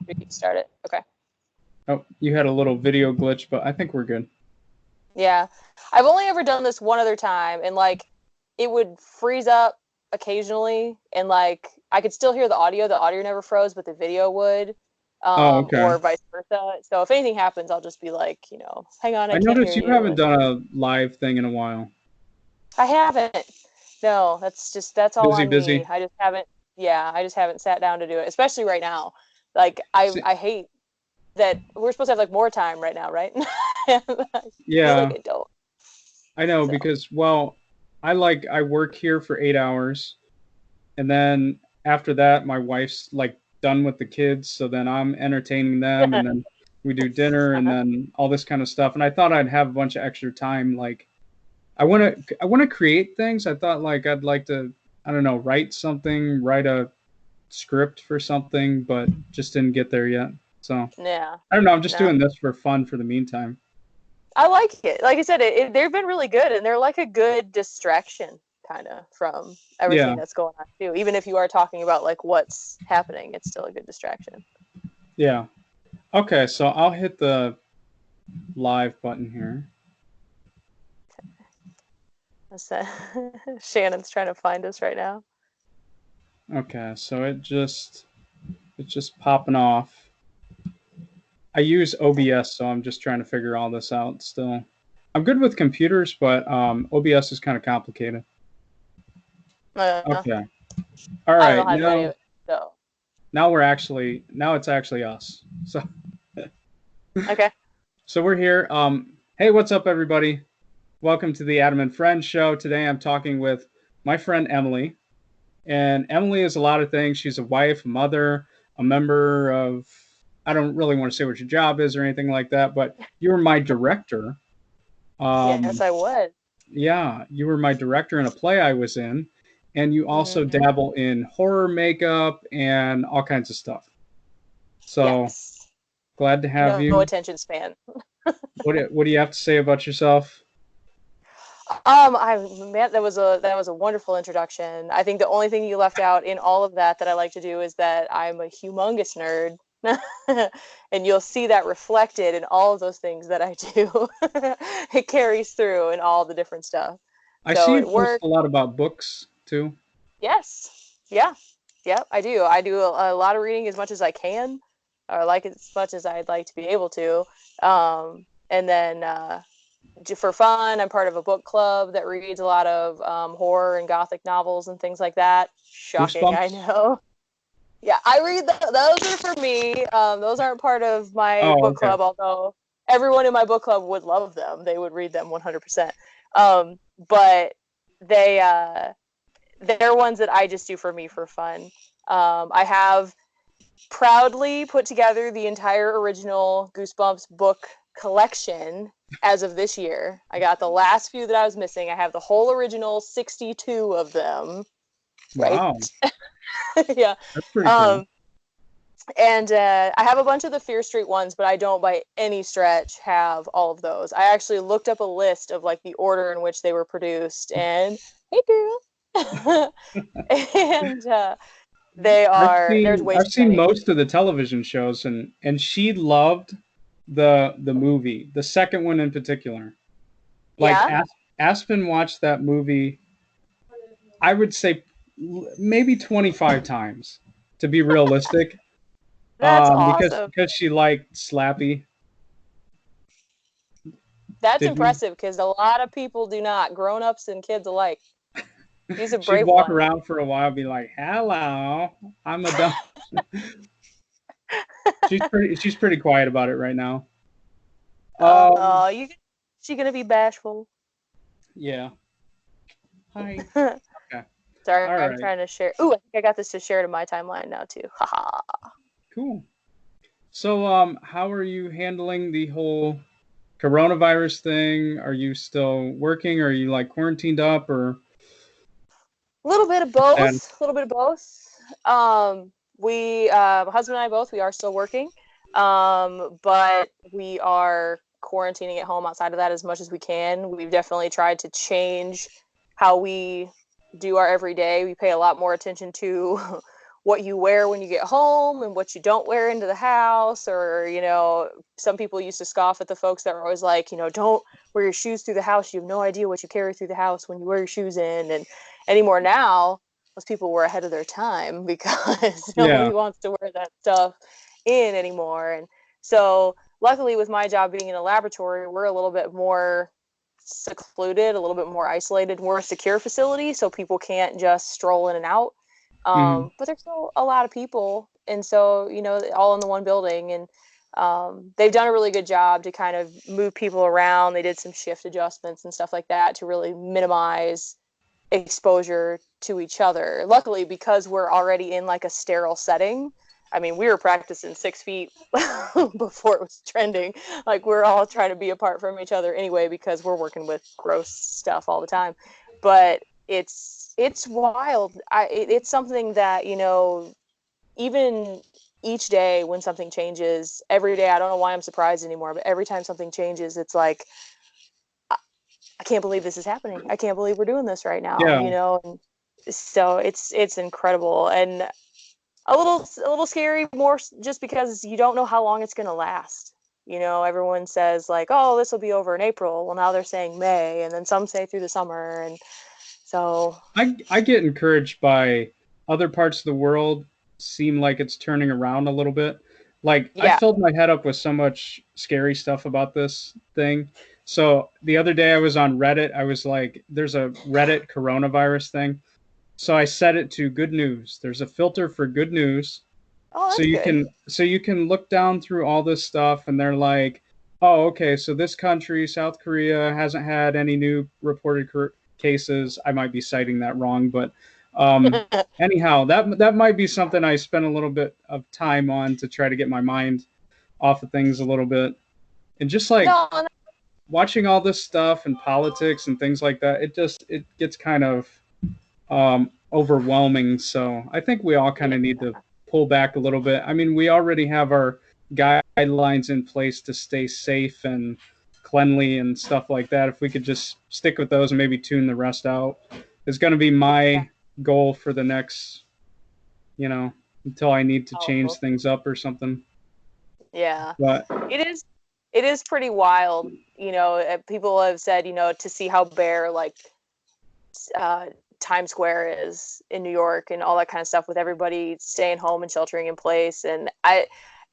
We can start it. Okay. Oh, you had a little video glitch, but I think we're good. Yeah. I've only ever done this one other time, and like it would freeze up occasionally, and like I could still hear the audio. The audio never froze, but the video would, Oh, okay. or vice versa. So if anything happens, I'll just be like, hang on, I I can't hear noticed you you. haven't And done a live thing in a while. I haven't. No, that's all Busy, on me. busy. I just haven't. Yeah, I just haven't sat down to do it, especially right now. Like See, I hate that we're supposed to have like more time right now, right? I feel like yeah, I don't. I know So because I work here for 8 hours, and then after that, my wife's like done with the kids, so then I'm entertaining them, and then we do dinner, and uh-huh. then all this kind of stuff. And I thought I'd have a bunch of extra time. Like I want to create things. I thought like I'd like to, I don't know, write something, write a script for something, but just didn't get there yet. So Yeah. I don't know. I'm just No. doing this for fun for the meantime. I like it. Like I said, they've been really good, and they're like a good distraction, kind of from everything Yeah, that's going on too. Even if you are talking about like what's happening, it's still a good distraction. yeah. Okay, so I'll hit the live button here. Shannon's trying to find us right now. Okay, so it's just popping off. I use OBS, so I'm just trying to figure all this out still. I'm good with computers, but OBS is kind of complicated. Uh, Okay. All I don't know right. how to do any of Now it. So now it's actually us. So okay. so we're here. Hey, what's up, everybody? Welcome to the Adam and Friends show. Today I'm talking with my friend Emily. And Emily is a lot of things. She's a wife, a mother, a member of, I don't really want to say what your job is or anything like that, but you were my director. Yes, Um, I would. yeah, you were my director in a play I was in. And you also Mm-hmm. dabble in horror makeup and all kinds of stuff. So Yes. glad to have No you. attention span. What do you have to say about yourself? I man, that was a wonderful introduction. I think the only thing you left out in all of that I like to do is that I'm a humongous nerd. And you'll see that reflected in all of those things that I do. It carries through in all the different stuff. I see So you at post work, a lot about books too. yes. Yeah. Yeah, I do. I do a lot of reading as much as I can, or like as much as I'd like to be able to. And then for fun, I'm part of a book club that reads a lot of horror and gothic novels and things like that. Shocking, I Goosebumps? know. Yeah, I read those are for me. Those aren't part of my Oh, book okay. club, although everyone in my book club would love them. They would read them 100%. But they they're ones that I just do for me for fun. I have proudly put together the entire original Goosebumps book collection as of this year. I got the last few that I was missing. I have the whole original 62 of them, right? Wow, Yeah. that's pretty cool. Um, and I have a bunch of the Fear Street ones, but I don't by any stretch have all of those. I actually looked up a list of like the order in which they were produced, and hey, girl. And there's way I've too seen many. most of the television shows, and she loved the movie, the second one in particular. Like Yeah, Aspen watched that movie, I would say maybe 25 times to be realistic. that's Because awesome. she liked Slappy. That's Did you? impressive because a lot of people do not, grown-ups and kids alike. She's a She'd brave walk one. around for a while, be like, "Hello, I'm a dumb." She's pretty quiet about it right now. Um, Oh, you she gonna be bashful? yeah. Hi. Sorry, Okay. All I'm right. trying to share. Ooh, I think I got this to share to my timeline now too. Haha. Cool. So, how are you handling the whole coronavirus thing? Are you still working? Are you like quarantined up or A little bit of and both. A little bit of both. We, my husband and I both, we are still working, but we are quarantining at home outside of that as much as we can. We've definitely tried to change how we do our everyday. We pay a lot more attention to what you wear when you get home and what you don't wear into the house. Or, some people used to scoff at the folks that were always like, don't wear your shoes through the house. You have no idea what you carry through the house when you wear your shoes in. And anymore now, most people were ahead of their time because Yeah. nobody wants to wear that stuff in anymore. And so luckily with my job being in a laboratory, we're a little bit more secluded, a little bit more isolated, more secure facility, so people can't just stroll in and out. Mhm. But there's still a lot of people, and so all in the one building, and they've done a really good job to kind of move people around. They did some shift adjustments and stuff like that to really minimize exposure to each other. Luckily, because we're already in like a sterile setting, I mean, we were practicing 6 feet before it was trending. Like, we're all trying to be apart from each other anyway because we're working with gross stuff all the time. But it's wild. It's something that, even each day when something changes, every day, I don't know why I'm surprised anymore, but every time something changes, it's like, I can't believe this is happening. I can't believe we're doing this right now, Yeah. And so it's incredible and a little scary, more just because you don't know how long it's going to last. Everyone says like, oh, this will be over in April. Well, now they're saying May, and then some say through the summer. And so I get encouraged by other parts of the world seem like it's turning around a little bit. Like I yeah. filled my head up with so much scary stuff about this thing. So the other day I was on Reddit. I was like, there's a Reddit coronavirus thing. So I set it to good news. There's a filter for good news. Oh, So that's good. you can look down through all this stuff and they're like, oh, okay, so this country, South Korea, hasn't had any new reported cases. I might be citing that wrong, but anyhow, that might be something I spend a little bit of time on to try to get my mind off of things a little bit. And just like No, no. watching all this stuff and politics and things like that, it gets kind of overwhelming. So I think we all kind of need to pull back a little bit. I mean, we already have our guidelines in place to stay safe and cleanly and stuff like that. If we could just stick with those and maybe tune the rest out, is going to be my goal for the next, until I need to change Oh, things up or something. yeah. But It is pretty wild. People have said, to see how bare like uh, Times Square is in New York and all that kind of stuff, with everybody staying home and sheltering in place. And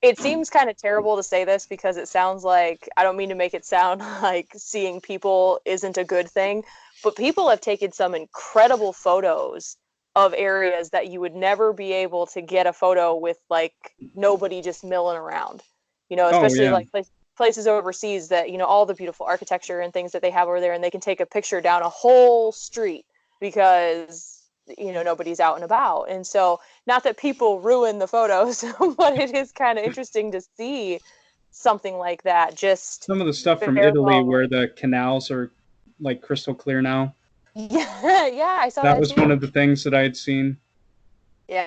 it seems kind of terrible to say this because it sounds like, I don't mean to make it sound like seeing people isn't a good thing, but people have taken some incredible photos of areas that you would never be able to get a photo with, like, nobody just milling around, oh especially yeah, like places overseas that, all the beautiful architecture and things that they have over there, and they can take a picture down a whole street because nobody's out and about. And so, not that people ruin the photos, but it is kind of interesting to see something like that just some of the stuff from bare Italy bones. where the canals are like crystal clear now. Yeah, yeah, I saw That that was one too. of the things that I had seen. Yeah.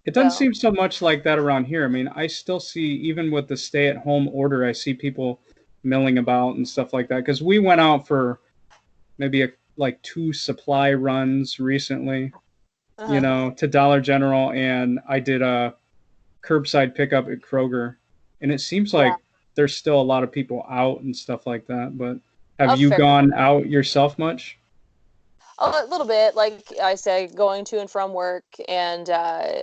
It doesn't So seem so much like that around here. I mean, I still see, even with the stay-at-home order, I see people milling about and stuff like that. Because we went out for maybe like 2 supply runs recently, uh-huh. to Dollar General, and I did a curbside pickup at Kroger, and it seems Yeah, like there's still a lot of people out and stuff like that. But have a you fair gone number. out yourself much? A little bit, like I say, going to and from work, and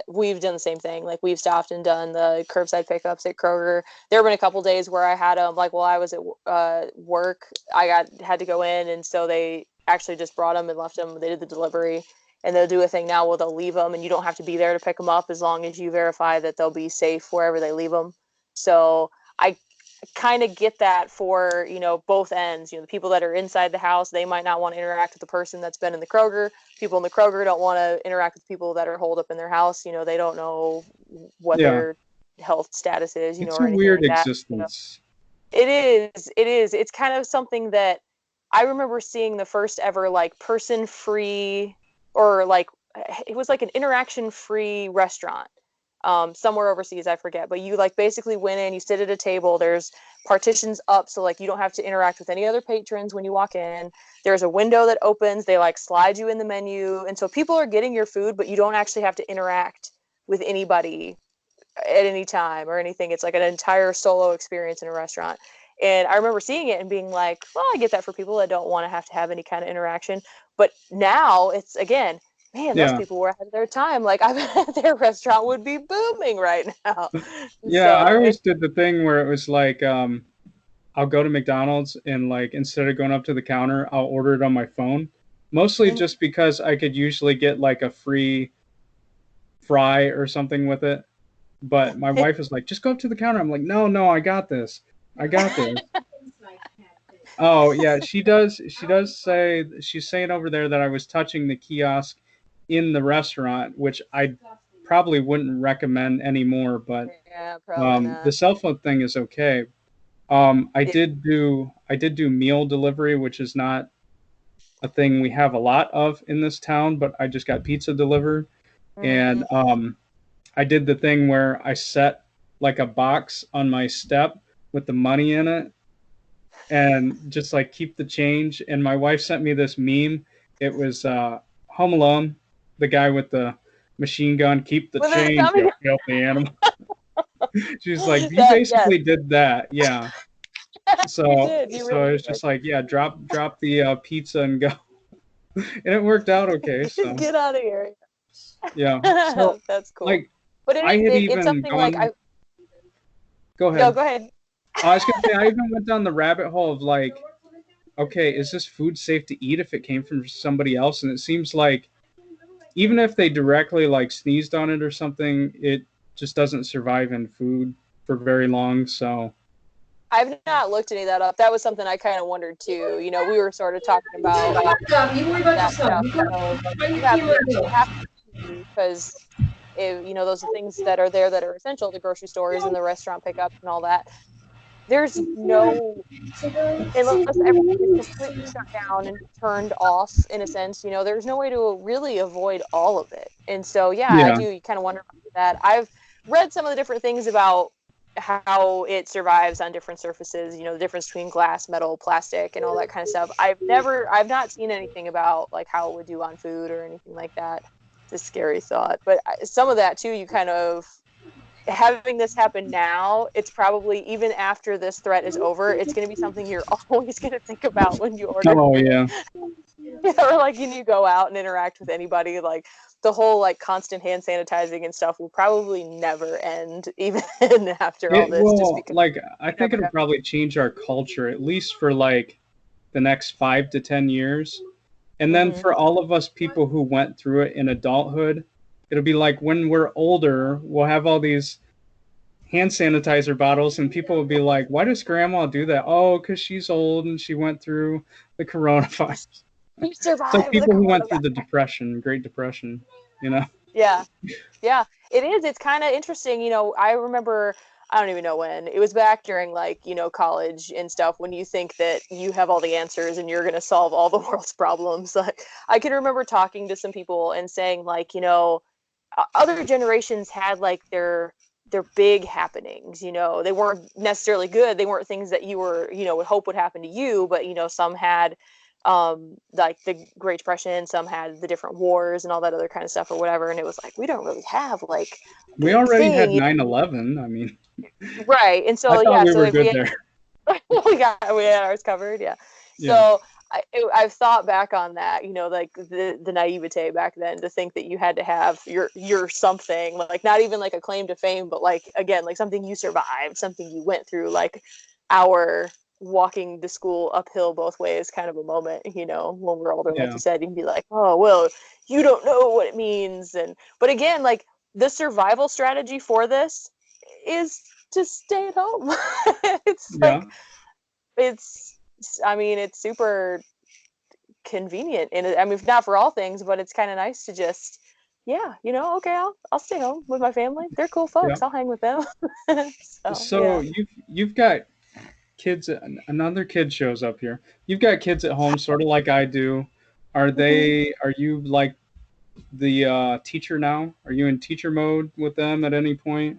we've done the same thing. Like, we've stopped and done the curbside pickups at Kroger. There have been a couple days where I had them, like, while I was at work, had to go in, and so they actually just brought them and left them. They did the delivery, and they'll do a thing now where they'll leave them, and you don't have to be there to pick them up as long as you verify that they'll be safe wherever they leave them. So I kind of get that for both ends. The people that are inside the house, they might not want to interact with the person that's been in the Kroger. People in the Kroger don't want to interact with people that are holed up in their house. They don't know what Yeah, their health status is, it's a or anything weird like that. existence. It is it's kind of something that I remember seeing the first ever like person free, or like, it was like an interaction free restaurant somewhere overseas, I forget, but you like basically went in, you sit at a table, there's partitions up, so like you don't have to interact with any other patrons when you walk in. There's a window that opens, they like slide you in the menu, and so people are getting your food, but you don't actually have to interact with anybody at any time or anything. It's like an entire solo experience in a restaurant. And I remember seeing it and being like, well, I get that for people that don't want to have any kind of interaction. But now it's, again, man, those Yeah. people were ahead of their time. Like, I bet their restaurant would be booming right now. Yeah, I always did the thing where it was like, I'll go to McDonald's and like instead of going up to the counter, I'll order it on my phone. Mostly just because I could usually get like a free fry or something with it. But my wife is like, just go up to the counter. I'm like, no, I got this. I got this. Oh yeah, she does. She does say she's saying over there that I was touching the kiosk in the restaurant, which I probably wouldn't recommend anymore. But yeah, probably not. the cell phone thing is okay. I did do meal delivery, which is not a thing we have a lot of in this town, but I just got pizza delivered, and I did the thing where I set like a box on my step with the money in it and just like keep the change. And my wife sent me this meme. It was Home Alone, the guy with the machine gun, keep the change, you filthy animal. She's like, you basically did that. Yeah. So it's just like, yeah, drop the pizza and go. And it worked out okay. So get out of here. Yeah. So that's cool. Like, but it's something like I. Go ahead. No, go ahead. I was gonna say I even went down the rabbit hole of like, okay, is this food safe to eat if it came from somebody else? And it seems like even if they directly like sneezed on it or something, it just doesn't survive in food for very long. So I've not looked any of that up. That was something I kind of wondered too. You know, we were sort of talking about that stuff. Because you know, those are things that are there that are essential, the grocery stores and the restaurant pickups and all that. There's no, unless everything is completely shut down and turned off in a sense, you know, there's no way to really avoid all of it. And so, I do kind of wonder about that. I've read some of the different things about how it survives on different surfaces, you know, the difference between glass, metal, plastic, and all that kind of stuff. I've not seen anything about like how it would do on food or anything like that. It's a scary thought. But some of that too, you kind of, having this happen now, it's probably, even after this threat is over, it's going to be something you're always going to think about when you order. Oh yeah. Or like when you go out and interact with anybody, like the whole like constant hand sanitizing and stuff will probably never end, even after all this. Just because like I think it'll probably change our culture at least for like the next 5 to 10 years, and then for all of us people who went through it in adulthood, it'll be like when we're older, we'll have all these hand sanitizer bottles and people will be like, why does grandma do that? Oh, because she's old and she went through the coronavirus. You survived. It's like people who went through the Great Depression, you know? Yeah, it is. It's kind of interesting. You know, I remember, I don't even know when, it was back during like, you know, college and stuff, when you think that you have all the answers and you're going to solve all the world's problems. Like, I can remember talking to some people and saying like, you know, other generations had like their big happenings, you know, they weren't necessarily good. They weren't things that you were, you know, would hope would happen to you, but you know, some had like the Great Depression, some had the different wars and all that other kind of stuff or whatever. And it was like, we don't really have like, we already had 9/11. I mean, right. And so, I thought we were good there. we had ours covered. Yeah. So I've thought back on that, you know, like the naivete back then, to think that you had to have your something, like not even like a claim to fame, but like, again, like something you survived, something you went through, like our walking to school uphill both ways kind of a moment, you know, when we're older, like you said, you'd be like, oh, well, you don't know what it means. But again, like the survival strategy for this is to stay at home. I mean, it's super convenient, and I mean, if not for all things, but it's kind of nice to just, you know, okay, I'll stay home with my family. They're cool folks. I'll hang with them. so you've got kids. Another kid shows up here. You've got kids at home, sort of like I do. Are you like the teacher now? Are you in teacher mode with them at any point?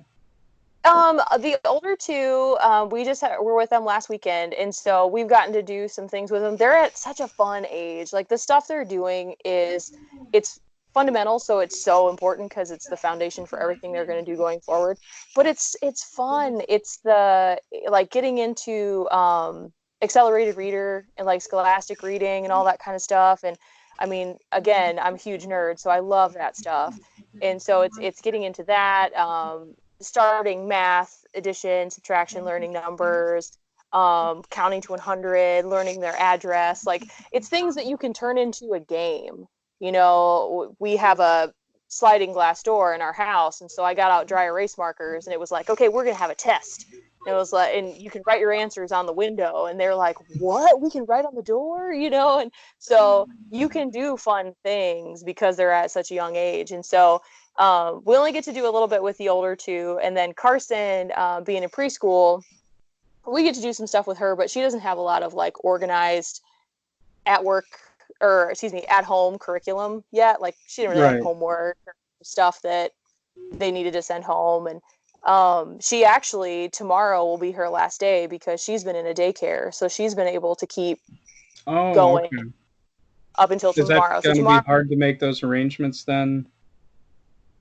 The older two, we're with them last weekend, and so we've gotten to do some things with them. They're at such a fun age. Like the stuff they're doing it's fundamental, so it's so important because it's the foundation for everything they're going to do going forward. But it's fun. It's the like getting into accelerated reader and like scholastic reading and all that kind of stuff. And I mean, again, I'm a huge nerd, so I love that stuff. And so it's getting into that, starting math, addition, subtraction, learning numbers, counting to 100, learning their address. Like, it's things that you can turn into a game. You know, we have a sliding glass door in our house, and so I got out dry erase markers, and it was like, okay, we're gonna have a test. And it was like, and you can write your answers on the window, and they're like, what? We can write on the door, you know? And so you can do fun things because they're at such a young age. And so we only get to do a little bit with the older two, and then Carson, being in preschool, we get to do some stuff with her, but she doesn't have a lot of like organized at work, or excuse me, at home curriculum yet. Like, she didn't really have homework or stuff that they needed to send home. And she actually, tomorrow will be her last day because she's been in a daycare, so she's been able to keep going up until tomorrow. Is that going to be hard to make those arrangements then?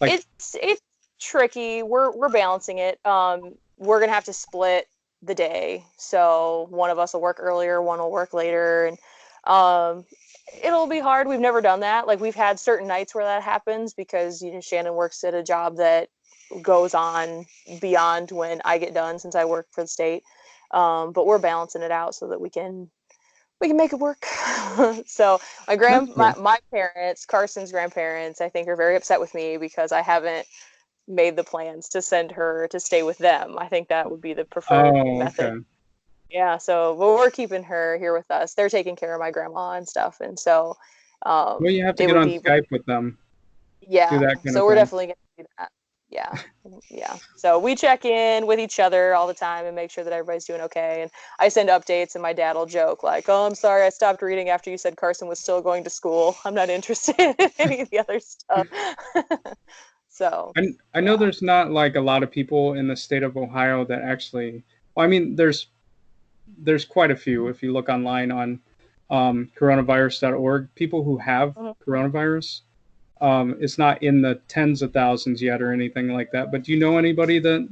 Like, it's tricky. We're balancing it. We're gonna have to split the day, so one of us will work earlier, one will work later, and it'll be hard. We've never done that. Like, we've had certain nights where that happens because, you know, Shannon works at a job that goes on beyond when I get done, since I work for the state. But we're balancing it out so that we can make it work. So my parents, Carson's grandparents, I think, are very upset with me because I haven't made the plans to send her to stay with them. I think that would be the preferred method. Okay. Yeah, so we're keeping her here with us. They're taking care of my grandma and stuff, and so well, you have to get on Skype with them. Yeah, so we're definitely gonna do that. Yeah. So we check in with each other all the time and make sure that everybody's doing okay. And I send updates, and my dad will joke like, "Oh, I'm sorry, I stopped reading after you said Carson was still going to school. I'm not interested in any of the other stuff." So I know there's not like a lot of people in the state of Ohio that actually. Well, I mean, there's quite a few if you look online on coronavirus.org. People who have coronavirus. It's not in the tens of thousands yet or anything like that. But do you know anybody that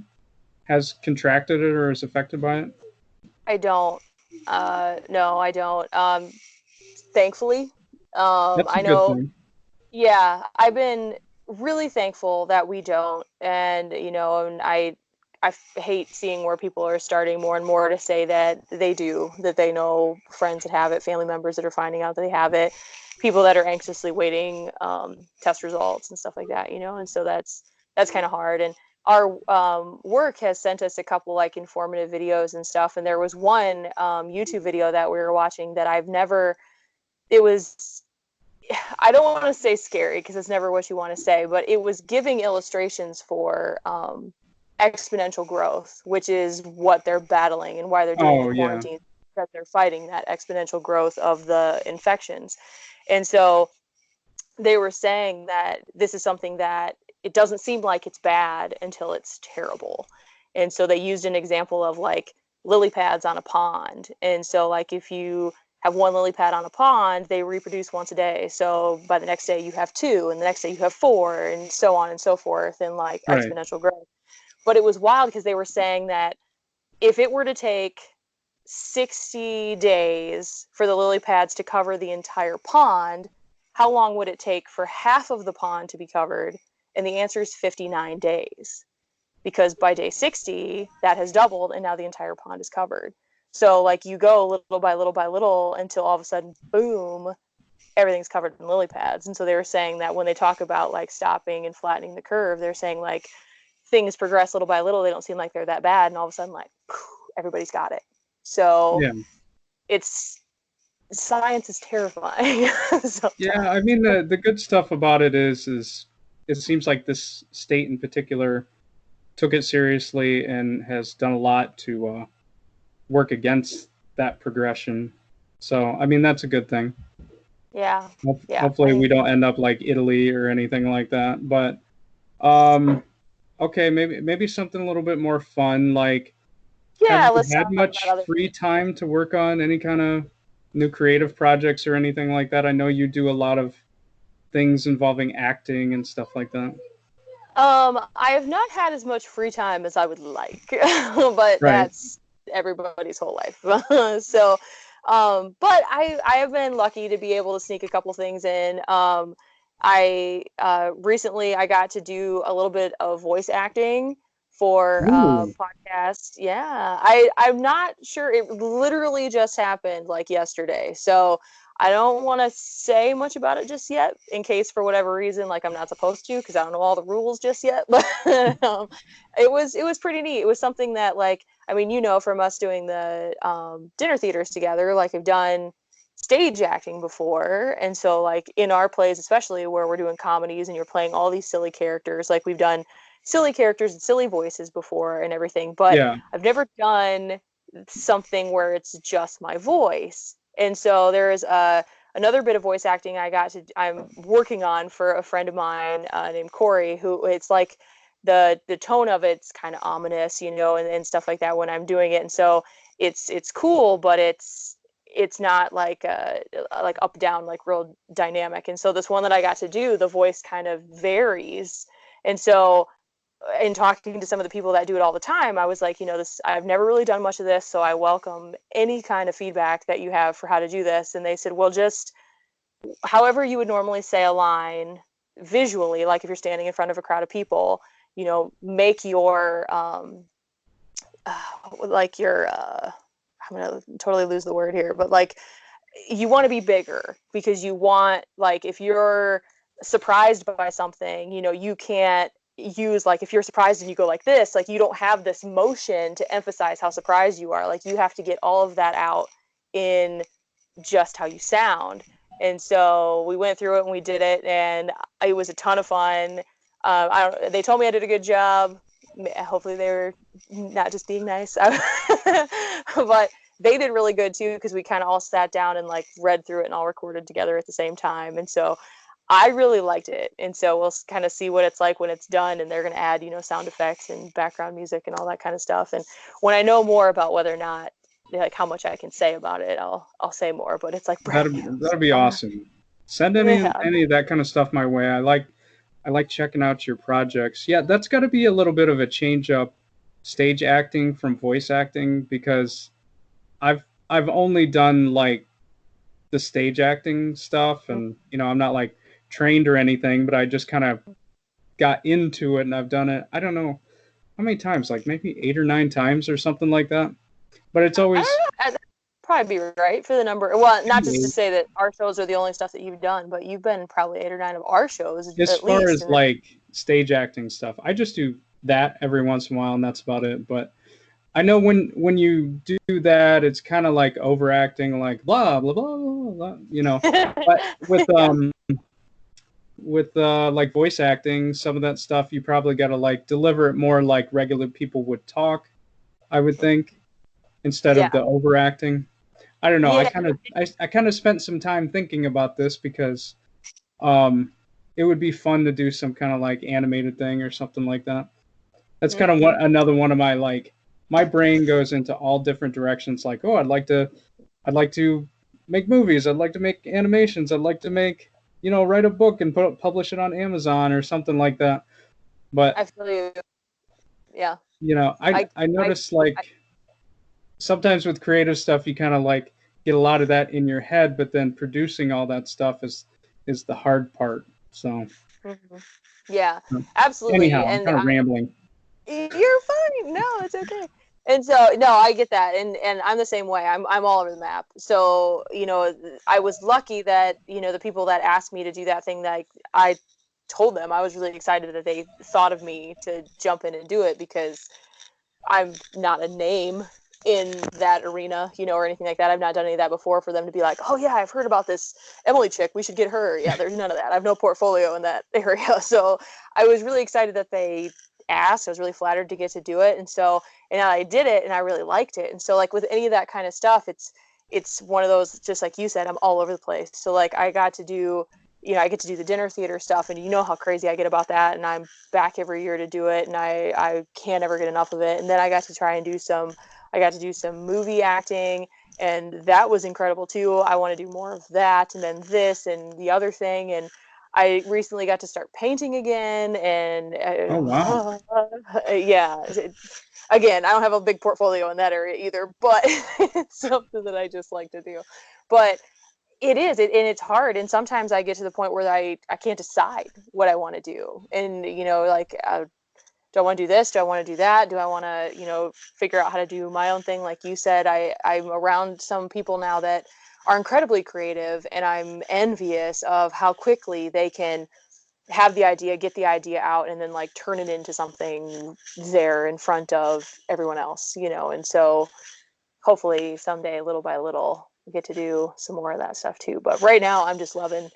has contracted it or is affected by it? I don't. No, I don't. Thankfully, that's a I know. Good thing. Yeah, I've been really thankful that we don't. And, you know, and I hate seeing where people are starting more and more to say that they do, that they know friends that have it, family members that are finding out that they have it, people that are anxiously waiting test results and stuff like that, you know. And so that's kind of hard. And our work has sent us a couple like informative videos and stuff. And there was one YouTube video that we were watching that it was, I don't want to say scary because it's never what you want to say, but it was giving illustrations for exponential growth, which is what they're battling and why they're doing the quarantine, because they're fighting that exponential growth of the infections. And so they were saying that this is something that it doesn't seem like it's bad until it's terrible. And so they used an example of like lily pads on a pond. And so like if you have one lily pad on a pond, they reproduce once a day. So by the next day you have 2, and the next day you have 4, and so on and so forth, and like exponential growth. But it was wild because they were saying that if it were to take 60 days for the lily pads to cover the entire pond, how long would it take for half of the pond to be covered? And the answer is 59 days. Because by day 60, that has doubled, and now the entire pond is covered. So like you go little by little by little until all of a sudden, boom, everything's covered in lily pads. And so they were saying that when they talk about like stopping and flattening the curve, they're saying like things progress little by little. They don't seem like they're that bad. And all of a sudden, like, everybody's got it. So science is terrifying. Yeah, I mean, the good stuff about it is it seems like this state in particular took it seriously and has done a lot to work against that progression. So, I mean, that's a good thing. Yeah. Hopefully we don't end up like Italy or anything like that. But okay, maybe something a little bit more fun. Like, have you had much free time to work on any kind of new creative projects or anything like that? I know you do a lot of things involving acting and stuff like that? I have not had as much free time as I would like, but Right. that's everybody's whole life. So, but I have been lucky to be able to sneak a couple things in. I recently I got to do a little bit of voice acting for a Ooh. podcast. Yeah, I'm not sure. It literally just happened like yesterday, so I don't want to say much about it just yet, in case for whatever reason, like I'm not supposed to, because I don't know all the rules just yet. But it was pretty neat. It was something that, like, I mean, from us doing the dinner theaters together, like I've done stage acting before, and so like in our plays, especially where we're doing comedies and you're playing all these silly characters, like we've done silly characters and silly voices before and everything, but Yeah. I've never done something where it's just my voice. And so there's another bit of voice acting I'm working on for a friend of mine named Corey, who it's like the tone of it's kind of ominous, and stuff like that when I'm doing it. And so it's cool, but it's not like like up down, like real dynamic. And so this one that I got to do, the voice kind of varies. And so in talking to some of the people that do it all the time, I was like, this, I've never really done much of this, so I welcome any kind of feedback that you have for how to do this. And they said, well, just however you would normally say a line visually, like if you're standing in front of a crowd of people, make your like your I'm gonna totally lose the word here, but like you want to be bigger, because you want, like, if you're surprised by something, you can't use, like, if you're surprised and you go like this, like you don't have this motion to emphasize how surprised you are. Like you have to get all of that out in just how you sound. And so we went through it and we did it, and it was a ton of fun. They told me I did a good job. Hopefully they were not just being nice, but they did really good too, because we kind of all sat down and like read through it and all recorded together at the same time. And so I really liked it. And so we'll kind of see what it's like when it's done, and they're going to add, sound effects and background music and all that kind of stuff. And when I know more about whether or not, like, how much I can say about it, I'll say more. But it's like brand new. That'd be awesome. Send Yeah. any of that kind of stuff my way. I like checking out your projects. Yeah, that's got to be a little bit of a change up, stage acting from voice acting, because I've only done like the stage acting stuff, and I'm not like trained or anything, but I just kind of got into it, and I've done it. I don't know how many times, like maybe 8 or 9 times or something like that. But it's I always don't know. That'd probably be right for the number. Well, not just to say that our shows are the only stuff that you've done, but you've been probably 8 or 9 of our shows as at far least. as like stage acting stuff. I just do that every once in a while, and that's about it. But I know when you do that, it's kind of like overacting, like blah blah blah blah, But Yeah. with like voice acting, some of that stuff you probably got to like deliver it more like regular people would talk, I would think, instead of Yeah. the overacting. I don't know. Yeah. I kind of spent some time thinking about this, because it would be fun to do some kind of like animated thing or something like that. That's kind of another one of my, like, my brain goes into all different directions. Like, oh, I'd like to make movies. I'd like to make animations. I'd like to make, write a book and publish it on Amazon or something like that. But I feel you. Yeah. I I, notice, like, sometimes with creative stuff, you kind of like get a lot of that in your head, but then producing all that stuff is the hard part. So yeah, absolutely. anyhow, I'm And kind of rambling. you're fine. No, it's okay. And so, no, I get that, and I'm the same way. I'm all over the map. So, I was lucky that the people that asked me to do that thing, that I told them I was really excited that they thought of me to jump in and do it, because I'm not a name in that arena, or anything like that. I've not done any of that before, for them to be like, oh yeah, I've heard about this Emily chick, we should get her. Yeah, there's none of that. I have no portfolio in that area. So I was really excited that they asked. I was really flattered to get to do it. And I did it, and I really liked it. And so, like, with any of that kind of stuff, it's one of those, just like you said, I'm all over the place. So like I get to do the dinner theater stuff, and how crazy I get about that, and I'm back every year to do it, and I can't ever get enough of it. And then I got to do some movie acting, and that was incredible too. I want to do more of that, and then this and the other thing. And I recently got to start painting again, and Oh wow. yeah. Again, I don't have a big portfolio in that area either, but it's something that I just like to do. But it is, and it's hard. And sometimes I get to the point where I can't decide what I want to do. And, like, do I want to do this? Do I want to do that? Do I want to, figure out how to do my own thing? Like you said, I'm around some people now that are incredibly creative, and I'm envious of how quickly they can have the idea, get the idea out, and then like turn it into something there in front of everyone else, and so hopefully someday, little by little, we get to do some more of that stuff too. But right now I'm just loving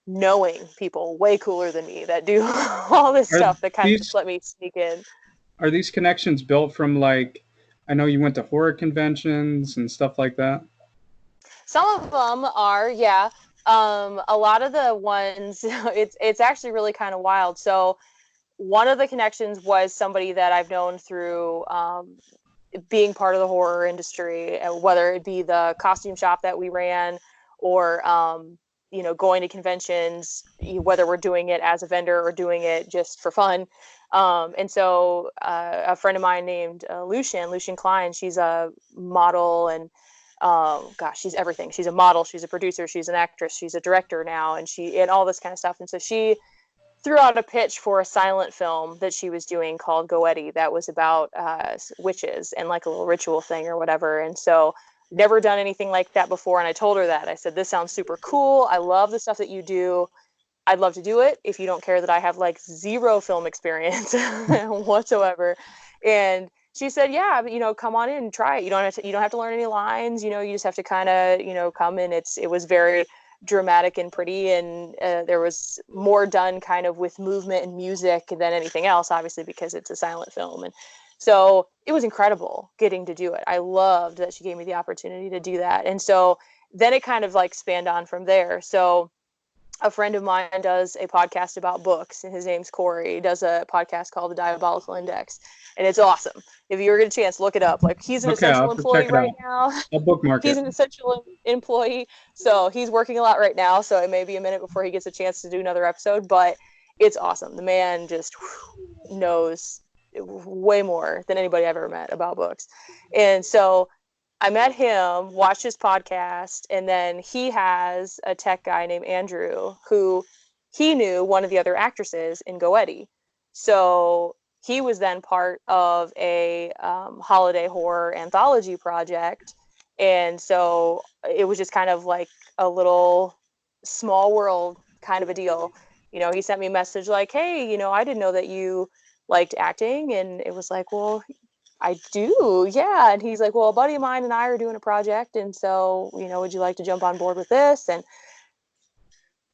knowing people way cooler than me that do all this Are stuff that kind of just these let me sneak in. are these connections built from, like, I know you went to horror conventions and stuff like that? Some of them are, yeah. A lot of the ones, it's actually really kind of wild. So one of the connections was somebody that I've known through being part of the horror industry, whether it be the costume shop that we ran, or going to conventions, whether we're doing it as a vendor or doing it just for fun. And so a friend of mine named Lucian Klein, she's a model, and gosh, she's everything. She's a model, she's a producer, she's an actress, she's a director now, and all this kind of stuff. And so she threw out a pitch for a silent film that she was doing called Goetti that was about witches and like a little ritual thing or whatever. And so never done anything like that before. And I told her that. I said, this sounds super cool. I love the stuff that you do. I'd love to do it if you don't care that I have like zero film experience whatsoever. And she said, yeah, but, come on in and try it. You don't have to learn any lines, you just have to kind of, come in. It was very dramatic and pretty, and there was more done kind of with movement and music than anything else, obviously, because it's a silent film. And so it was incredible getting to do it. I loved that she gave me the opportunity to do that. And so then it kind of like spanned on from there. So a friend of mine does a podcast about books, and his name's Corey. He does a podcast called the Diabolical Index, and it's awesome. If you ever get a chance, look it up. Like, he's an Okay, I'll essential have to check employee it right out. now. I'll bookmark He's it. an essential employee, so he's working a lot right now. So it may be a minute before he gets a chance to do another episode, but it's awesome. The man just knows way more than anybody I've ever met about books. And so I met him, watched his podcast, and then he has a tech guy named Andrew who he knew one of the other actresses in Goetti. So he was then part of a holiday horror anthology project. And so it was just kind of like a little small world kind of a deal. He sent me a message like, hey, I didn't know that you liked acting. And it was like, well, I do, yeah. And he's like, well, a buddy of mine and I are doing a project, and so, would you like to jump on board with this? And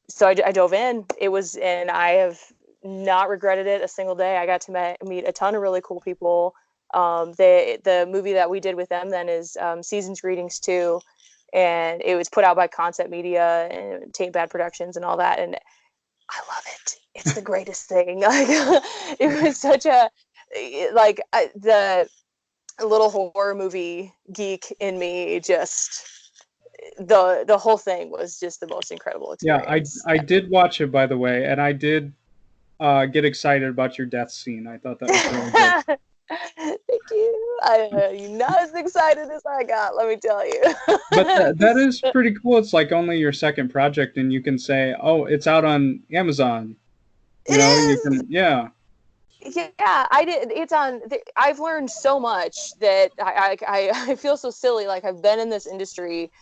so I dove in. And I have not regretted it a single day. I got to meet a ton of really cool people. The movie that we did with them then is Season's Greetings 2, and it was put out by Concept Media and Taint Bad Productions and all that. And I love it. It's the greatest thing. Like, it was such a, like, the little horror movie geek in me, just the whole thing was just the most incredible Yeah, experience. I did watch it, by the way, and I did get excited about your death scene. I thought that was really good. Thank you. You're not as excited as I got, let me tell you. But that is pretty cool. It's like only your second project, and you can say, "Oh, it's out on Amazon." It You is. can, yeah. Yeah, I did. It's on. I've learned so much that I feel so silly. Like, I've been in this industry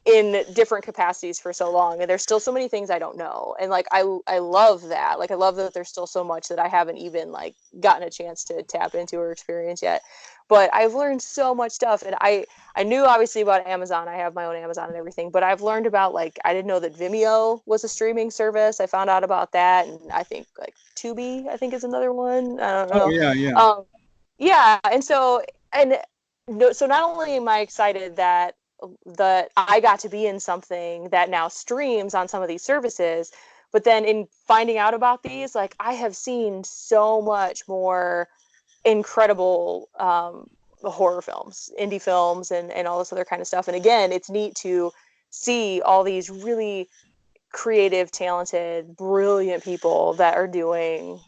in different capacities for so long, and there's still so many things I don't know. And like, I love that. Like, I love that there's still so much that I haven't even like gotten a chance to tap into or experience yet. But I've learned so much stuff, and I knew obviously about Amazon. I have my own Amazon and everything, but I've learned about, like, I didn't know that Vimeo was a streaming service. I found out about that, and I think like Tubi, I think, is another one. I don't Oh know. yeah, yeah. Yeah, and so, and no, so not only am I excited that I got to be in something that now streams on some of these services, but then in finding out about these, like, I have seen so much more incredible horror films, indie films, and all this other kind of stuff. And again, it's neat to see all these really creative, talented, brilliant people that are doing,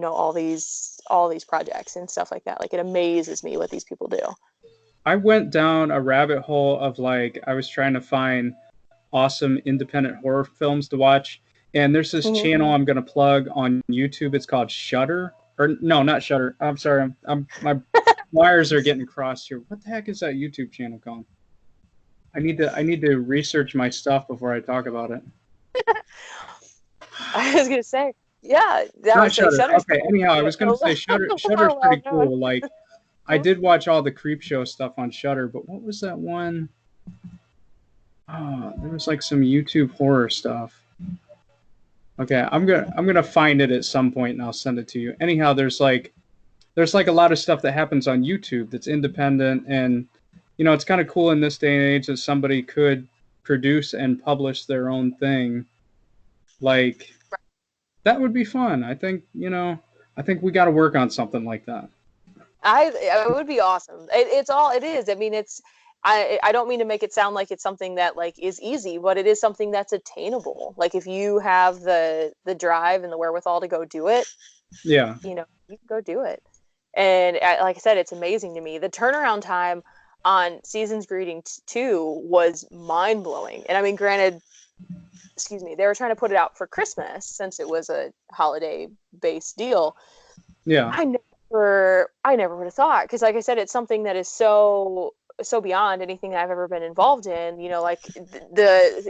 all these projects and stuff like that. Like, it amazes me what these people do. I went down a rabbit hole of like, I was trying to find awesome independent horror films to watch. And there's this channel I'm going to plug on YouTube. It's called Shudder. Or no, not Shudder. I'm sorry. My wires are getting crossed here. What the heck is that YouTube channel called? I need to research my stuff before I talk about it. I was going to say, yeah, that was Shudder. Okay, anyhow, I was going to say Shudder's pretty cool. Like, I did watch all the Creepshow stuff on Shudder, but what was that one? Oh, there was like some YouTube horror stuff. Okay, I'm gonna find it at some point and I'll send it to you. Anyhow, there's like a lot of stuff that happens on YouTube that's independent, and it's kind of cool in this day and age that somebody could produce and publish their own thing. Like, that would be fun. I think we got to work on something like that. It would be awesome. It's all it is. I mean, I don't mean to make it sound like it's something that like is easy, but it is something that's attainable. Like, if you have the drive and the wherewithal to go do it, yeah, you can go do it. And like I said, it's amazing to me. The turnaround time on Season's Greeting 2 was mind blowing. And I mean, granted, they were trying to put it out for Christmas since it was a holiday based deal. Yeah. I never would have thought, because like I said, it's something that is so beyond anything I've ever been involved in. Like,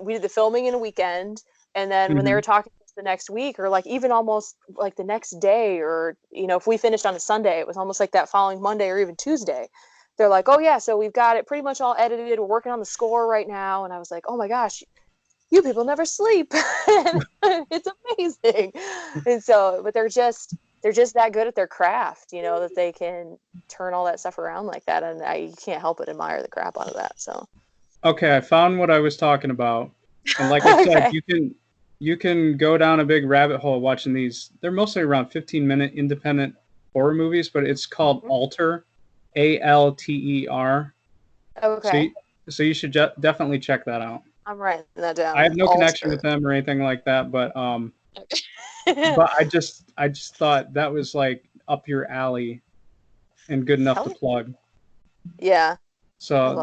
we did the filming in a weekend, and then when they were talking the next week, or like even almost like the next day, or if we finished on a Sunday, it was almost like that following Monday or even Tuesday. They're like, oh yeah, so we've got it pretty much all edited. We're working on the score right now. And I was like, oh my gosh, you people never sleep. It's amazing. And so, but they're just that good at their craft, that they can turn all that stuff around like that. And you can't help but admire the crap out of that. So, okay, I found what I was talking about. And like I said, you can go down a big rabbit hole watching these. They're mostly around 15-minute independent horror movies, but it's called Alter, Alter. Okay. So you should definitely check that out. I'm writing that down. I have no connection with them or anything like that, but but I just thought that was like up your alley and good enough to plug. Yeah. So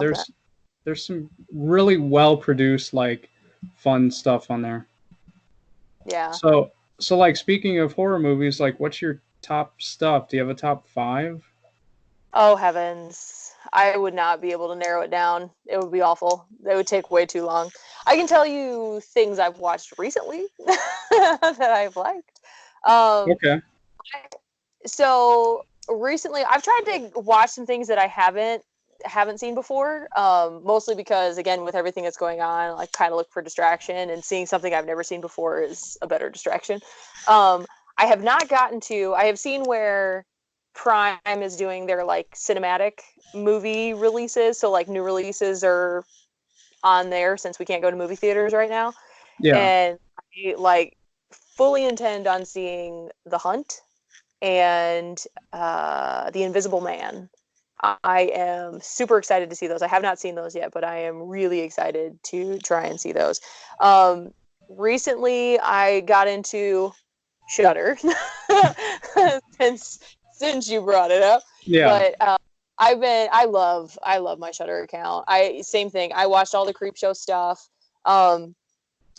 there's some really well produced, like, fun stuff on there. Yeah. So like, speaking of horror movies, like, what's your top stuff? Do you have a top 5? Oh heavens. I would not be able to narrow it down. It would be awful. It would take way too long. I can tell you things I've watched recently that I've liked. Okay. So recently, I've tried to watch some things that I haven't seen before. Mostly because, again, with everything that's going on, I like kind of look for distraction, and seeing something I've never seen before is a better distraction. I have not gotten to. I have seen where Prime is doing their like cinematic movie releases, so like new releases are on there since we can't go to movie theaters right now. Yeah. And I like fully intend on seeing The Hunt and The Invisible Man. I am super excited to see those. I have not seen those yet, but I am really excited to try and see those. Recently I got into Shudder since you brought it up. Yeah. But I love my Shudder account. Same thing. I watched all the Creepshow stuff.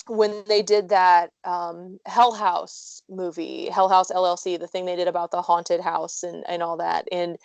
When they did that Hell House movie, Hell House LLC, the thing they did about the haunted house and all that, and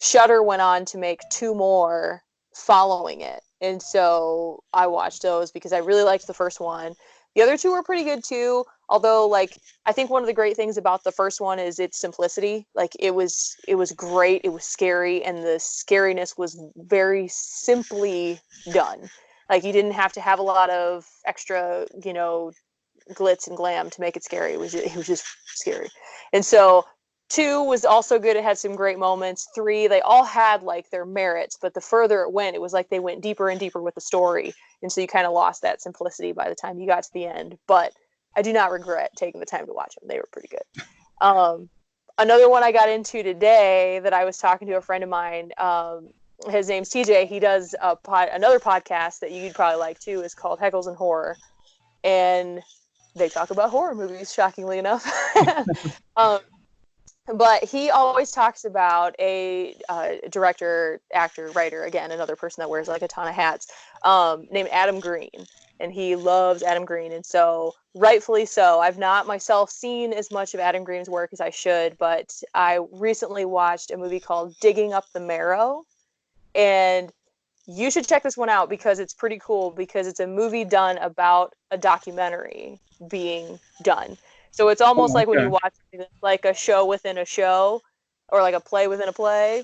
Shudder went on to make 2 more following it, and so I watched those because I really liked the first one. The other 2 were pretty good too, although like I think one of the great things about the first one is its simplicity. Like, it was great, it was scary, and the scariness was very simply done. Like, you didn't have to have a lot of extra, glitz and glam to make it scary. It was just scary. And so 2 was also good. It had some great moments. 3, they all had like their merits, but the further it went, it was like they went deeper and deeper with the story. And so you kind of lost that simplicity by the time you got to the end. But I do not regret taking the time to watch them. They were pretty good. Another one I got into today that I was talking to a friend of mine, his name's TJ. He does another podcast that you'd probably like too. Is called Heckles Horror. and they talk about horror movies, shockingly enough. um, but he always talks about a director, actor, writer, again, another person that wears like a ton of hats, named Adam Green. And he loves Adam Green. And so, rightfully so, I've not myself seen as much of Adam Green's work as I should, but I recently watched a movie called Digging Up the Marrow. And you should check this one out because it's pretty cool, because it's a movie done about a documentary being done. So it's almost like when you watch like a show within a show, or like a play within a play,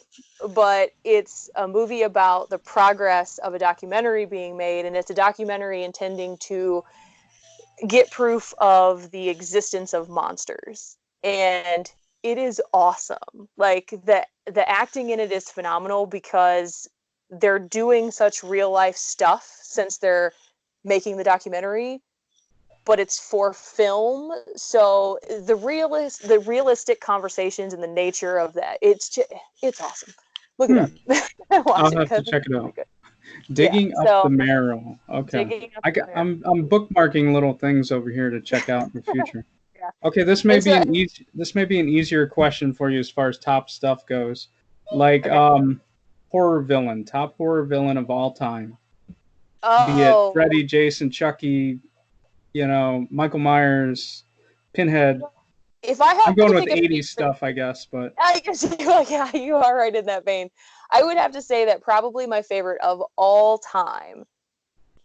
but it's a movie about the progress of a documentary being made, and it's a documentary intending to get proof of the existence of monsters. And it is awesome. Like the acting in it is phenomenal because they're doing such real life stuff since they're making the documentary, but it's for film. So the realistic conversations and the nature of that, it's awesome. Look it up. I'll have to check it out. Digging up the marrow. Okay. I'm bookmarking little things over here to check out in the future. Yeah. Okay, this may be an easier question for you as far as top stuff goes. Like horror villain, top horror villain of all time. Be it Freddy, Jason, Chucky, Michael Myers, Pinhead. I'm going with 80s stuff, I guess, but I guess you are right in that vein. I would have to say that probably my favorite of all time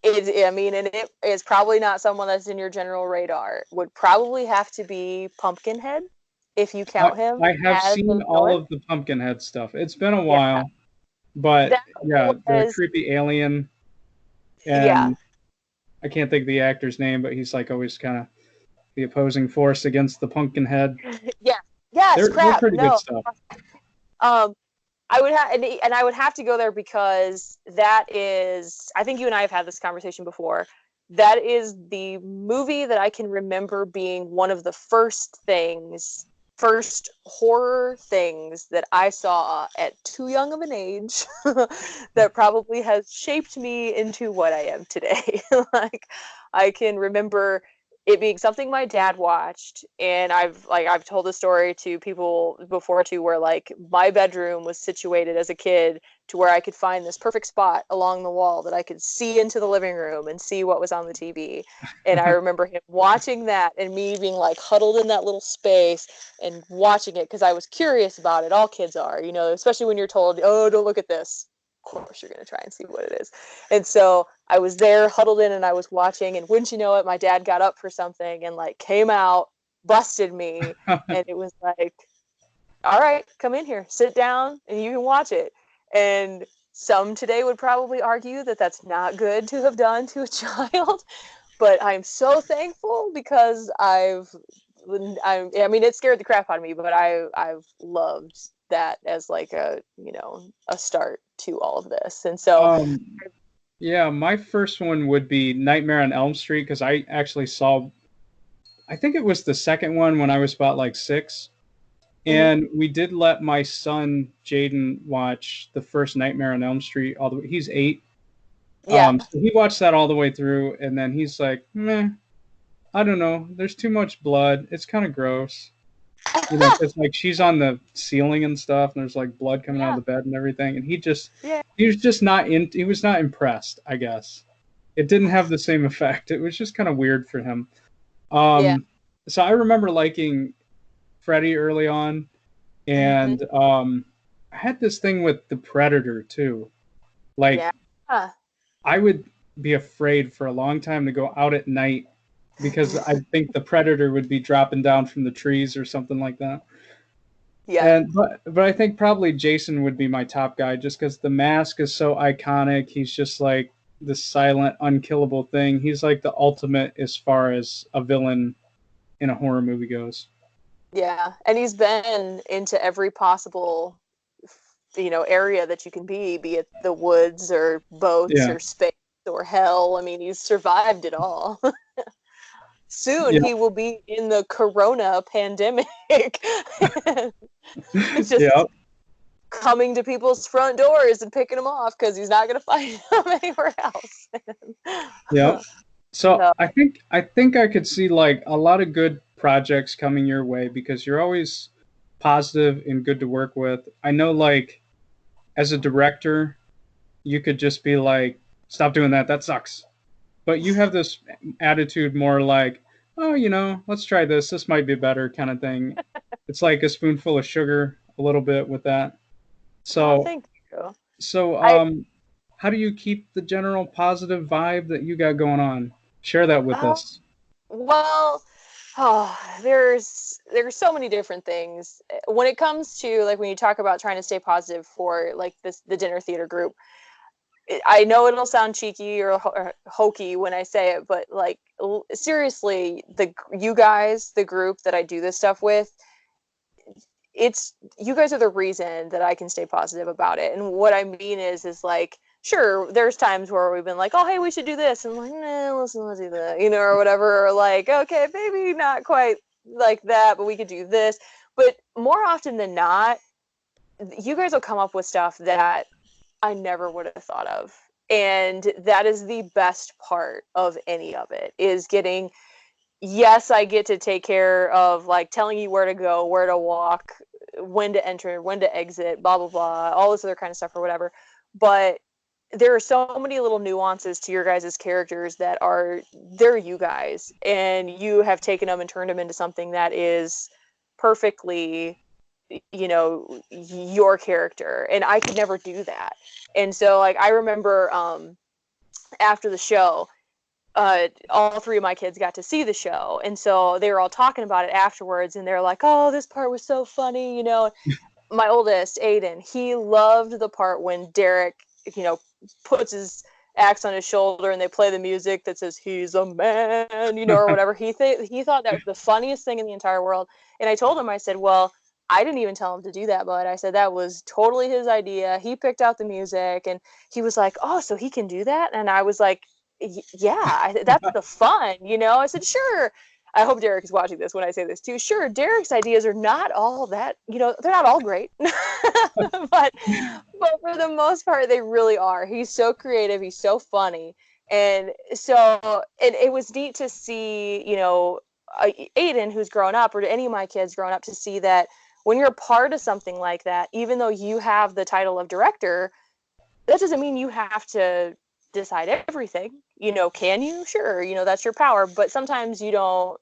is, and it is probably not someone that's in your general radar, would probably have to be Pumpkinhead, if you count him. I have seen all of the Pumpkinhead stuff. It's been a while, but the creepy alien, and I can't think of the actor's name, but he's like always kind of the opposing force against the Pumpkinhead. They're pretty good stuff. I would have, and I would have to go there because that is, I think you and I have had this conversation before. That is the movie that I can remember being one of the first horror things that I saw at too young of an age that probably has shaped me into what I am today. Like, I can remember it being something my dad watched, and I've told the story to people before too, where like my bedroom was situated as a kid to where I could find this perfect spot along the wall that I could see into the living room and see what was on the TV. And I remember him watching that and me being like huddled in that little space and watching it because I was curious about it. All kids are, especially when you're told, oh, don't look at this. Of course you're going to try and see what it is. And so I was there huddled in and I was watching, and wouldn't you know it, my dad got up for something and like came out, busted me, and it was like, all right, come in here, sit down and you can watch it. And some today would probably argue that that's not good to have done to a child, but I'm so thankful because it scared the crap out of me, but I've loved that as like a start to all of this. And so my first one would be Nightmare on Elm Street, because I actually saw, I think it was the second one when I was about like 6, and we did let my son Jaden watch the first Nightmare on Elm Street all the way. He's 8. So he watched that all the way through, and then he's like, meh, I don't know, there's too much blood, it's kind of gross. It's like she's on the ceiling and stuff, and there's like blood coming out of the bed and everything. And he was not impressed, I guess. It didn't have the same effect. It was just kind of weird for him. So I remember liking Freddy early on, and I had this thing with the Predator too. Like, I would be afraid for a long time to go out at night, because I think the Predator would be dropping down from the trees or something like that. Yeah. But I think probably Jason would be my top guy, just because the mask is so iconic. He's just like this silent, unkillable thing. He's like the ultimate as far as a villain in a horror movie goes. Yeah, and he's been into every possible, area that you can be it the woods or boats or space or hell. I mean, he's survived it all. Soon he will be in the corona pandemic. It's just coming to people's front doors and picking them off because he's not going to find them anywhere else. So So, I think I could see like a lot of good projects coming your way because you're always positive and good to work with. I know like as a director, you could just be like, stop doing that, that sucks. But you have this attitude more like, oh, let's try this. This might be better kind of thing. It's like a spoonful of sugar a little bit with that. oh, So thank you. so I how do you keep the general positive vibe that you got going on? Share that with uh, us. well, oh, there's so many different things when it comes to like when you talk about trying to stay positive for like the dinner theater group. I know it'll sound cheeky or hokey when I say it, but like seriously, you guys, the group that I do this stuff with, it's you guys are the reason that I can stay positive about it. And what I mean is like, sure, there's times where we've been like, oh, hey, we should do this, and I'm like, nah, let's do that, or whatever, or like, okay, maybe not quite like that, but we could do this. But more often than not, you guys will come up with stuff that I never would have thought of. And that is the best part of any of it is getting, yes, I get to take care of like telling you where to go, where to walk, when to enter, when to exit, blah, blah, blah, all this other kind of stuff or whatever. But there are so many little nuances to your guys' characters that they're you guys. And you have taken them and turned them into something that is perfectly your character, and I could never do that. And so like I remember after the show, all three of my kids got to see the show, and so they were all talking about it afterwards, and they're like, oh, this part was so funny. My oldest, Aiden, he loved the part when Derek, puts his axe on his shoulder and they play the music that says he's a man, or whatever. He thought that was the funniest thing in the entire world. And I told him, I said, well, I didn't even tell him to do that, but I said that was totally his idea. He picked out the music, and he was like, oh, so he can do that? And I was like, yeah, that's the fun. I said, sure. I hope Derek is watching this when I say this too. Sure, Derek's ideas are not all that, they're not all great, but for the most part, they really are. He's so creative. He's so funny. And so it was neat to see, Aiden, who's grown up, or any of my kids growing up, to see that when you're a part of something like that, even though you have the title of director, that doesn't mean you have to decide everything. Can you? Sure, that's your power, but sometimes you don't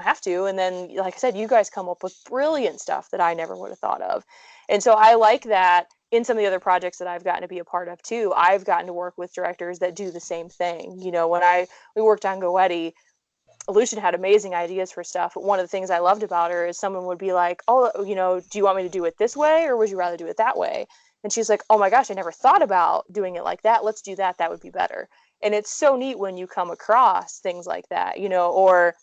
have to. And then, like I said, you guys come up with brilliant stuff that I never would have thought of. And so I like that in some of the other projects that I've gotten to be a part of too. I've gotten to work with directors that do the same thing. When we worked on Goetti, Lucian had amazing ideas for stuff. One of the things I loved about her is someone would be like, oh, do you want me to do it this way, or would you rather do it that way? And she's like, oh my gosh, I never thought about doing it like that. Let's do that. That would be better. And it's so neat when you come across things like that, or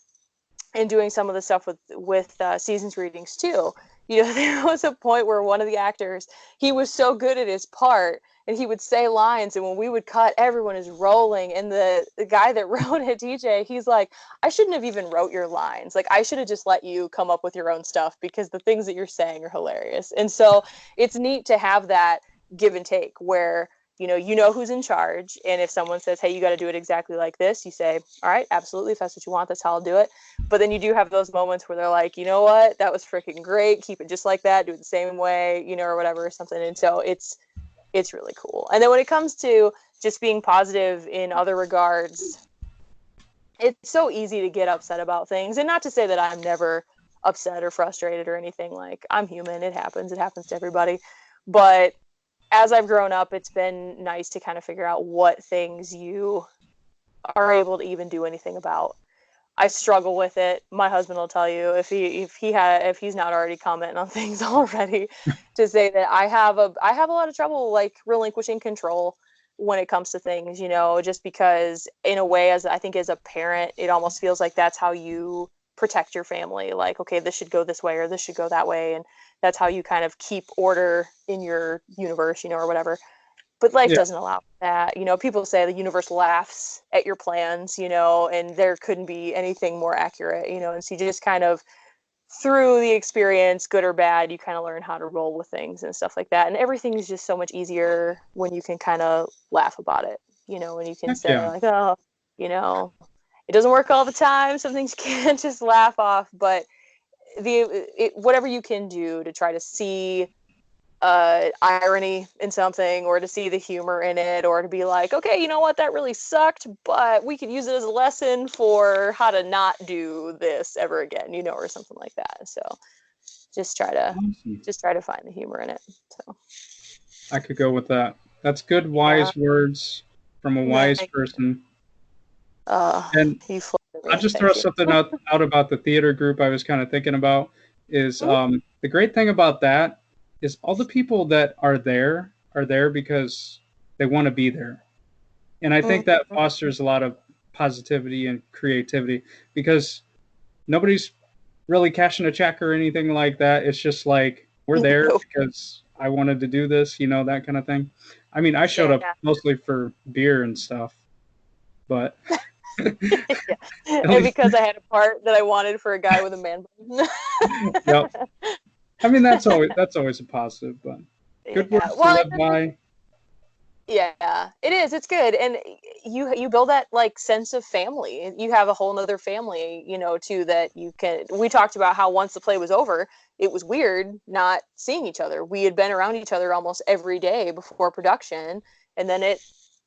and doing some of the stuff with seasons readings too. There was a point where one of the actors, he was so good at his part, and he would say lines, and when we would cut, everyone is rolling, and the guy that wrote it, TJ, he's like, I shouldn't have even wrote your lines. Like, I should have just let you come up with your own stuff, because the things that you're saying are hilarious. And so it's neat to have that give and take where you know who's in charge, and if someone says, hey, you got to do it exactly like this, you say, all right, absolutely, if that's what you want, that's how I'll do it. But then you do have those moments where they're like, you know what, that was freaking great, keep it just like that, do it the same way, or whatever, or something. And so it's really cool. And then when it comes to just being positive in other regards, it's so easy to get upset about things. And not to say that I'm never upset or frustrated or anything. Like, I'm human, it happens to everybody. But as I've grown up, it's been nice to kind of figure out what things you are able to even do anything about. I struggle with it. My husband will tell you, if he's not already commenting on things already, to say that I have a lot of trouble like relinquishing control when it comes to things, just because in a way, as I think as a parent, it almost feels like that's how you protect your family. Like, okay, this should go this way or this should go that way, and that's how you kind of keep order in your universe, or whatever. But life Yeah. doesn't allow that. People say the universe laughs at your plans, and there couldn't be anything more accurate, and so you just kind of, through the experience, good or bad, you kind of learn how to roll with things and stuff like that. And everything is just so much easier when you can kind of laugh about it, when you can Heck say yeah. like, oh, you know, It doesn't work all the time. Some things you can't just laugh off, but whatever you can do to try to see irony in something, or to see the humor in it, or to be like, okay, you know what, that really sucked, but we could use it as a lesson for how to not do this ever again, or something like that. So just try to find the humor in it. So I could go with that. That's good, wise words from a wise person. And I'll just throw something out about the theater group I was kind of thinking about is the great thing about that is all the people that are there because they want to be there. And I think that fosters a lot of positivity and creativity, because nobody's really cashing a check or anything like that. It's just like, we're there because I wanted to do this, that kind of thing. I mean, I showed up mostly for beer and stuff, but... And because I had a part that I wanted for a guy with a man bun. Yep. I mean, that's always a positive, but good words to live by. Yeah, it is. It's good, and you build that like sense of family. You have a whole nother family, too, that you can. We talked about how once the play was over, it was weird not seeing each other. We had been around each other almost every day before production, and then it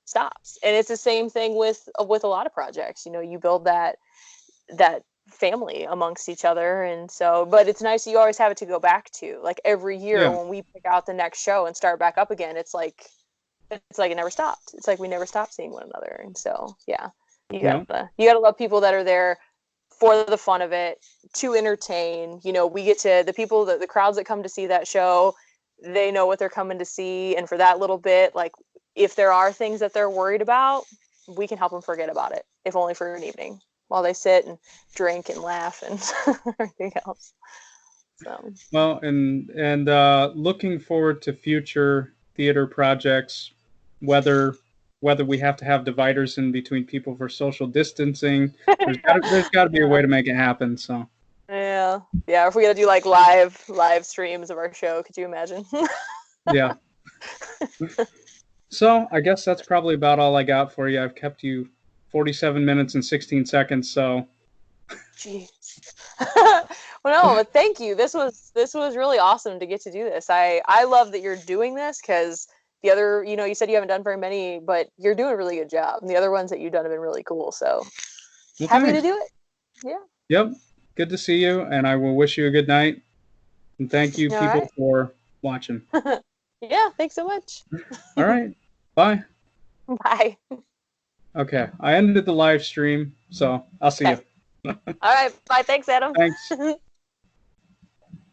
stops. And it's the same thing with a lot of projects. You build that family amongst each other, and so, but it's nice that you always have it to go back to. Like every year when we pick out the next show and start back up again, it's like it never stopped. It's like we never stopped seeing one another. And so you gotta love people that are there for the fun of it, to entertain. We get to the crowds that come to see that show, they know what they're coming to see, and for that little bit, like, if there are things that they're worried about, we can help them forget about it, if only for an evening, while they sit and drink and laugh and everything else. So. Well, and looking forward to future theater projects, whether we have to have dividers in between people for social distancing, there's got to be a way to make it happen. So. Yeah. If we got to do like live streams of our show, could you imagine? Yeah. So I guess that's probably about all I got for you. I've kept you 47 minutes and 16 seconds, so. Jeez. Well, no, but thank you. This was really awesome to get to do this. I love that you're doing this, because the other, you said you haven't done very many, but you're doing a really good job. And the other ones that you've done have been really cool. So happy to do it. Yeah. Yep. Good to see you, and I will wish you a good night. And thank you, people, for watching. Yeah, thanks so much. All right. Bye. Bye. Okay, I ended the live stream, so I'll see you. All right. Bye. Thanks, Adam. Thanks.